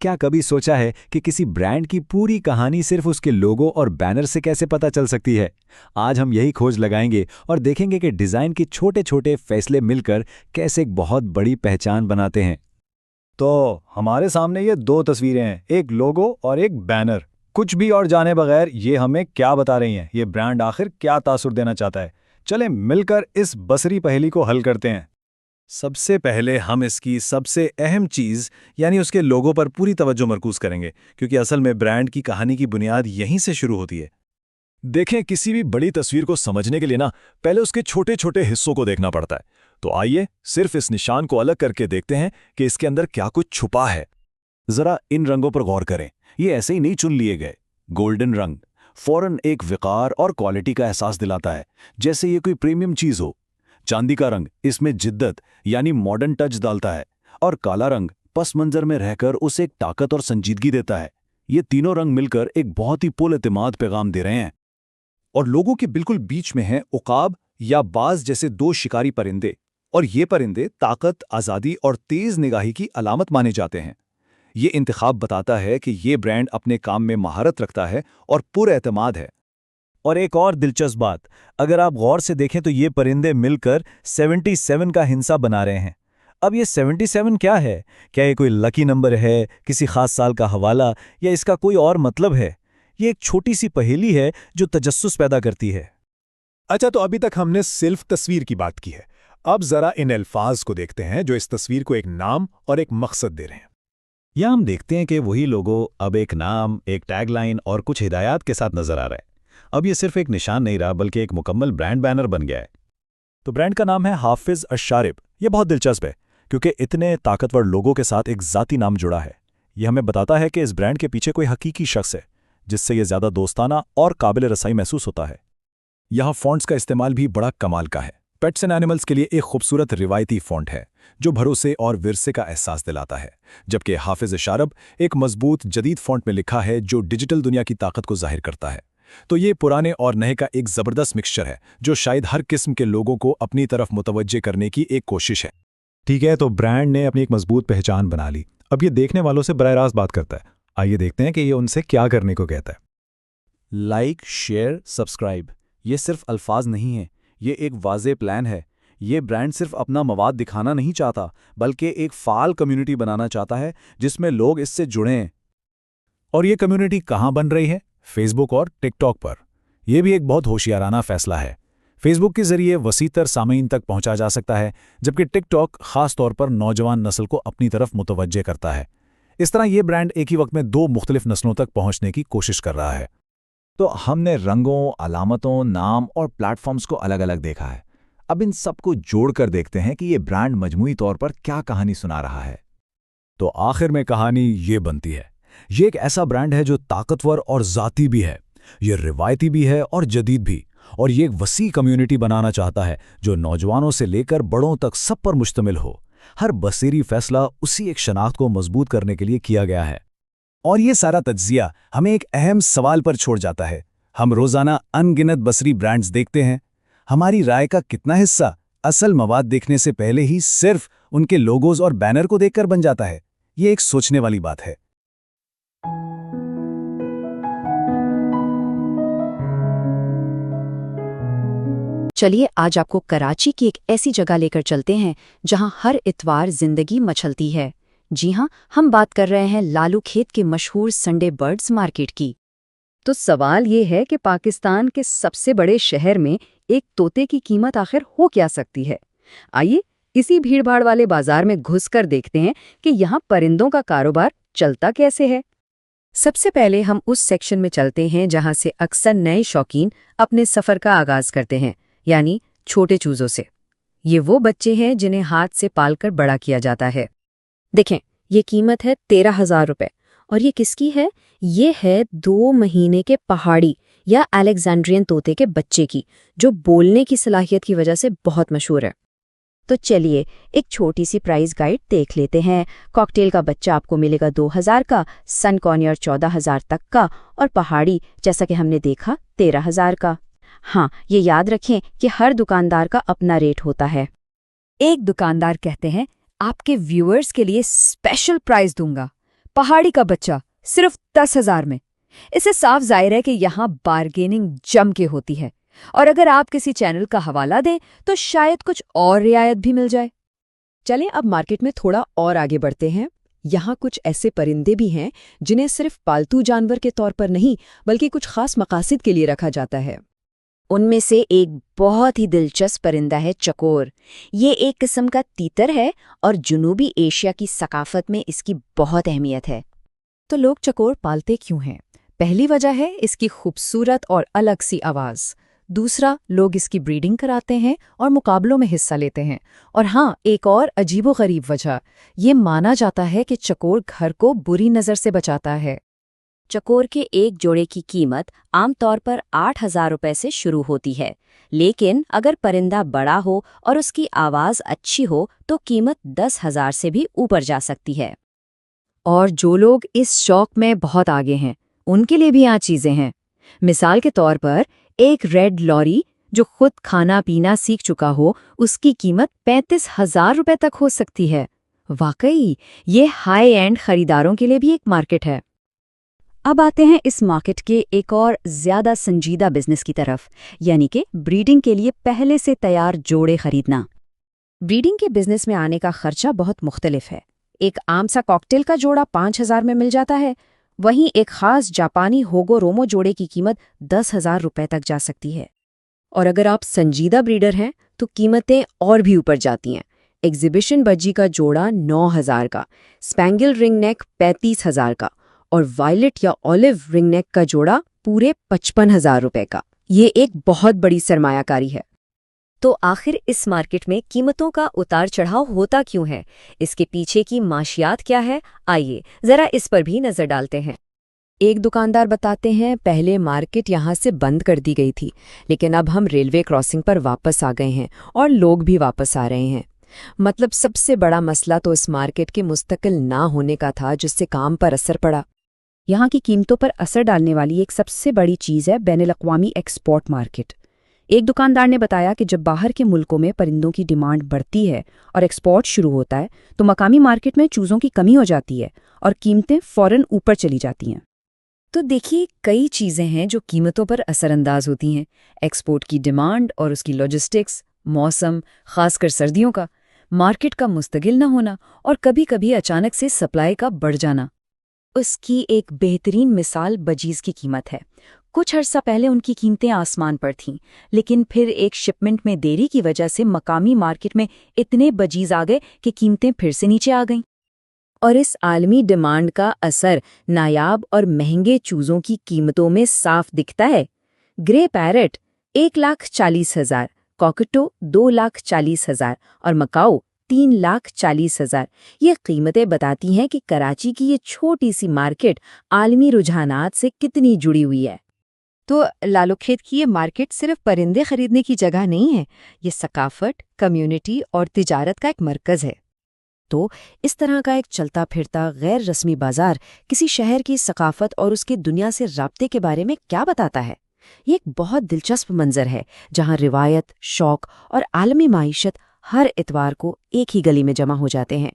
क्या कभी सोचा है कि किसी ब्रांड की पूरी कहानी सिर्फ उसके लोगो और बैनर से कैसे पता चल सकती है? आज हम यही खोज लगाएंगे और देखेंगे कि डिज़ाइन के छोटे-छोटे फैसले मिलकर कैसे एक बहुत बड़ी पहचान बनाते हैं। तो हमारे सामने ये दो तस्वीरें हैं, एक लोगो और एक बैनर। कुछ भी और जाने बगैर ये हमें क्या बता रही हैं? ये ब्रांड आखिर क्या तासुर देना चाहता है? चलें मिलकर इस बसरी पहेली को हल करते हैं। सबसे पहले हम इसकी सबसे अहम चीज़ यानी उसके लोगो पर पूरी तवज्जो मरकूज करेंगे, क्योंकि असल में ब्रांड की कहानी की बुनियाद यहीं से शुरू होती है। देखें, किसी भी बड़ी तस्वीर को समझने के लिए ना पहले उसके छोटे छोटे हिस्सों को देखना पड़ता है। तो आइए सिर्फ इस निशान को अलग करके देखते हैं कि इसके अंदर क्या कुछ छुपा है। जरा इन रंगों पर गौर करें, ये ऐसे ही नहीं चुन लिए गए। गोल्डन रंग फौरन एक विकार और क्वालिटी का एहसास दिलाता है, जैसे ये कोई प्रीमियम चीज हो। चांदी का रंग इसमें जिद्दत यानी मॉडर्न टच डालता है, और काला रंग पस मंजर में रहकर उसे एक ताकत और संजीदगी देता है। ये तीनों रंग मिलकर एक बहुत ही पुरएतिमाद पैगाम दे रहे हैं। और लोगों के बिल्कुल बीच में हैं उकाब या बाज जैसे दो शिकारी परिंदे, और ये परिंदे ताकत, आज़ादी और तेज निगाही की अलामत माने जाते हैं। ये इंतखाब बताता है कि ये ब्रांड अपने काम में महारत रखता है और पुरएतमाद है। और एक और दिलचस्प बात, अगर आप गौर से देखें तो ये परिंदे मिलकर 77 का हिंसा बना रहे हैं। अब ये 77 क्या है? क्या ये कोई लकी नंबर है, किसी खास साल का हवाला, या इसका कोई और मतलब है? ये एक छोटी सी पहेली है जो तजस्सुस पैदा करती है। अच्छा, तो अभी तक हमने सिर्फ तस्वीर की बात की है। अब जरा इन अल्फाज को देखते हैं जो इस तस्वीर को एक नाम और एक मकसद दे रहे हैं। यहां हम देखते हैं कि वही लोगो अब एक नाम, एक टैगलाइन और कुछ हिदायत के साथ नजर आ रहा है। अब ये सिर्फ एक निशान नहीं रहा, बल्कि एक मुकम्मल ब्रांड बैनर बन गया है। तो ब्रांड का नाम है हाफिज अश-शारिब। ये बहुत दिलचस्प है क्योंकि इतने ताकतवर लोगों के साथ एक ज़ाती नाम जुड़ा है। ये हमें बताता है कि इस ब्रांड के पीछे कोई हकीकी शख्स है, जिससे ये ज़्यादा दोस्ताना और काबिल रसाई महसूस होता है। यहाँ फॉन्ट्स का इस्तेमाल भी बड़ा कमाल का है। पेट्स एंड एनिमल्स के लिए एक खूबसूरत रिवायती फॉन्ट है जो भरोसे और विरसे का एहसास दिलाता है, जबकि हाफिज अश-शारिब एक मजबूत जदीद फॉन्ट में लिखा है जो डिजिटल दुनिया की ताकत को जाहिर करता है। तो ये पुराने और नए का एक ज़बरदस्त मिक्सचर है जो शायद हर किस्म के लोगों को अपनी तरफ मुतवज्जे करने की एक कोशिश है। ठीक है, तो ब्रांड ने अपनी एक मजबूत पहचान बना ली। अब ये देखने वालों से बराह रास्त बात करता है। आइए देखते हैं कि ये उनसे क्या करने को कहता है। लाइक, शेयर, सब्सक्राइब, ये सिर्फ अल्फाज नहीं है, ये एक वाज़ेह प्लान है। ये ब्रांड सिर्फ अपना मवाद दिखाना नहीं चाहता, बल्कि एक फ़ाल कम्युनिटी बनाना चाहता है जिसमें लोग इससे जुड़ें। और ये कम्युनिटी कहाँ बन रही है? फेसबुक और टिकटॉक पर। यह भी एक बहुत होशियाराना फैसला है। फेसबुक के जरिए वसीतर सामीन तक पहुंचा जा सकता है, जबकि टिकटॉक खास तौर पर नौजवान नस्ल को अपनी तरफ मुतवज्जे करता है। इस तरह यह ब्रांड एक ही वक्त में दो मुख्तलिफ नस्लों तक पहुंचने की कोशिश कर रहा है। तो हमने रंगों, अलामतों, नाम और प्लेटफॉर्म्स को अलग अलग देखा है। अब इन सबको जोड़कर देखते हैं कि ये ब्रांड मजमूई तौर पर क्या कहानी सुना रहा है। तो आखिर में कहानी ये बनती है, ये एक ऐसा ब्रांड है जो ताकतवर और ज़ाती भी है, ये रिवायती भी है और जदीद भी, और ये एक वसी कम्युनिटी बनाना चाहता है जो नौजवानों से लेकर बड़ों तक सब पर मुश्तमिल हो। हर बसीरी फैसला उसी एक शनाख्त को मजबूत करने के लिए किया गया है। और ये सारा तज्जिया हमें एक अहम सवाल पर छोड़ जाता है। हम रोज़ाना अनगिनत बसरी ब्रांड्स देखते हैं। हमारी राय का कितना हिस्सा असल मवाद देखने से पहले ही सिर्फ उनके लोगोज और बैनर को देखकर बन जाता है? ये एक सोचने वाली बात है। चलिए आज आपको कराची की एक ऐसी जगह लेकर चलते हैं जहां हर इतवार जिंदगी मचलती है। जी हां, हम बात कर रहे हैं लालू खेत के मशहूर संडे बर्ड्स मार्केट की। तो सवाल ये है कि पाकिस्तान के सबसे बड़े शहर में एक तोते की कीमत आखिर हो क्या सकती है? आइए इसी भीड़भाड़ वाले बाजार में घुसकर देखते हैं कि यहाँ परिंदों का कारोबार चलता कैसे है। सबसे पहले हम उस सेक्शन में चलते हैं जहाँ से अक्सर नए शौकीन अपने सफ़र का आगाज करते हैं, यानी छोटे चूज़ों से। ये वो बच्चे हैं जिन्हें हाथ से पालकर बड़ा किया जाता है। देखें, ये कीमत है 13,000 रुपये। और ये किसकी है? ये है 2 महीने के पहाड़ी या अलेक्जेंड्रियन तोते के बच्चे की, जो बोलने की सलाहियत की वजह से बहुत मशहूर है। तो चलिए एक छोटी सी प्राइस गाइड देख लेते हैं। कॉकटेल का बच्चा आपको मिलेगा 2,000 का, सन कॉर्नियर 14,000 तक का, और पहाड़ी जैसा कि हमने देखा 13,000 का। हाँ, ये याद रखें कि हर दुकानदार का अपना रेट होता है। एक दुकानदार कहते हैं आपके व्यूअर्स के लिए स्पेशल प्राइस दूंगा, पहाड़ी का बच्चा सिर्फ 10,000 में। इससे साफ जाहिर है कि यहाँ बार्गेनिंग जम के होती है, और अगर आप किसी चैनल का हवाला दें तो शायद कुछ और रियायत भी मिल जाए। चलें अब मार्केट में थोड़ा और आगे बढ़ते हैं। यहाँ कुछ ऐसे परिंदे भी हैं जिन्हें सिर्फ पालतू जानवर के तौर पर नहीं बल्कि कुछ खास मकासद के लिए रखा जाता है। उनमें से एक बहुत ही दिलचस्प परिंदा है चकोर। ये एक किस्म का तीतर है और जुनूबी एशिया की सकाफत में इसकी बहुत अहमियत है। तो लोग चकोर पालते क्यों हैं? पहली वजह है इसकी खूबसूरत और अलग सी आवाज़। दूसरा, लोग इसकी ब्रीडिंग कराते हैं और मुकाबलों में हिस्सा लेते हैं। और हाँ, एक और अजीबोगरीब वजह, ये माना जाता है कि चकोर घर को बुरी नज़र से बचाता है। चकोर के एक जोड़े की कीमत आमतौर पर 8,000 रुपये से शुरू होती है, लेकिन अगर परिंदा बड़ा हो और उसकी आवाज़ अच्छी हो तो कीमत 10,000 से भी ऊपर जा सकती है। और जो लोग इस शौक में बहुत आगे हैं, उनके लिए भी यहाँ चीज़ें हैं। मिसाल के तौर पर एक रेड लॉरी जो खुद खाना पीना सीख चुका हो, उसकी कीमत 35,000 रुपये तक हो सकती है। वाकई ये हाई एंड खरीदारों के लिए भी एक मार्केट है। अब आते हैं इस मार्केट के एक और ज्यादा संजीदा बिजनेस की तरफ, यानी कि ब्रीडिंग के लिए पहले से तैयार जोड़े खरीदना। ब्रीडिंग के बिजनेस में आने का खर्चा बहुत मुख्तलिफ है। एक आम सा कॉकटेल का जोड़ा 5,000 में मिल जाता है, वहीं एक खास जापानी होगो रोमो जोड़े की कीमत 10,000 रुपये तक जा सकती है। और अगर आप संजीदा ब्रीडर हैं तो कीमतें और भी ऊपर जाती हैं। एग्जिबिशन बज्जी का जोड़ा 9,000 का, स्पैंगल रिंग नेक 35,000 का और वायलेट या ऑलिव रिंग नेक का जोड़ा पूरे 55,000 रुपये का। ये एक बहुत बड़ी सरमायाकारी है। तो आखिर इस मार्केट में कीमतों का उतार चढ़ाव होता क्यों है? इसके पीछे की माशियात क्या है? आइए जरा इस पर भी नजर डालते हैं। एक दुकानदार बताते हैं, पहले मार्केट यहाँ से बंद कर दी गई थी, लेकिन अब हम रेलवे क्रॉसिंग पर वापस आ गए हैं और लोग भी वापस आ रहे हैं। मतलब सबसे बड़ा मसला तो इस मार्केट के मुस्तकिल ना होने का था, जिससे काम पर असर पड़ा। यहाँ की कीमतों पर असर डालने वाली एक सबसे बड़ी चीज़ है बैनुल-अक़वामी एक्सपोर्ट मार्केट। एक दुकानदार ने बताया कि जब बाहर के मुल्कों में परिंदों की डिमांड बढ़ती है और एक्सपोर्ट शुरू होता है तो मकामी मार्केट में चूज़ों की कमी हो जाती है और कीमतें फ़ौरन ऊपर चली जाती हैं। तो देखिए, कई चीज़ें हैं जो कीमतों पर असरअंदाज होती हैं। एक्सपोर्ट की डिमांड और उसकी लॉजिस्टिक्स, मौसम, खासकर सर्दियों का, मार्केट का मुस्तकिल न होना और कभी-कभी अचानक से सप्लाई का बढ़ जाना। उसकी एक बेहतरीन मिसाल बजीज़ की कीमत है। कुछ अर्सा पहले उनकी कीमतें आसमान पर थीं, लेकिन फिर एक शिपमेंट में देरी की वजह से मकामी मार्केट में इतने बजीज़ आ गए कि कीमतें फिर से नीचे आ गईं। और इस आलमी डिमांड का असर नायाब और महंगे चूज़ों की कीमतों में साफ दिखता है। ग्रे पैरट 1,40,000, कॉकटो 2,40,000 और मकाओ 3,40,000। ये कीमतें बताती हैं कि कराची की ये छोटी सी मार्केट आलमी रुझानात से कितनी जुड़ी हुई है। तो लालूखेत की ये मार्केट सिर्फ परिंदे खरीदने की जगह नहीं है, ये सकाफत, कम्युनिटी और तिजारत का एक मरकज़ है। तो इस तरह का एक चलता फिरता गैर रस्मी बाजार किसी शहर की सकाफत और उसकी दुनिया से राब्ते के बारे में क्या बताता है? ये एक बहुत दिलचस्प मंजर है, जहाँ रिवायत, शौक और आलमी माईशत हर इतवार को एक ही गली में जमा हो जाते हैं।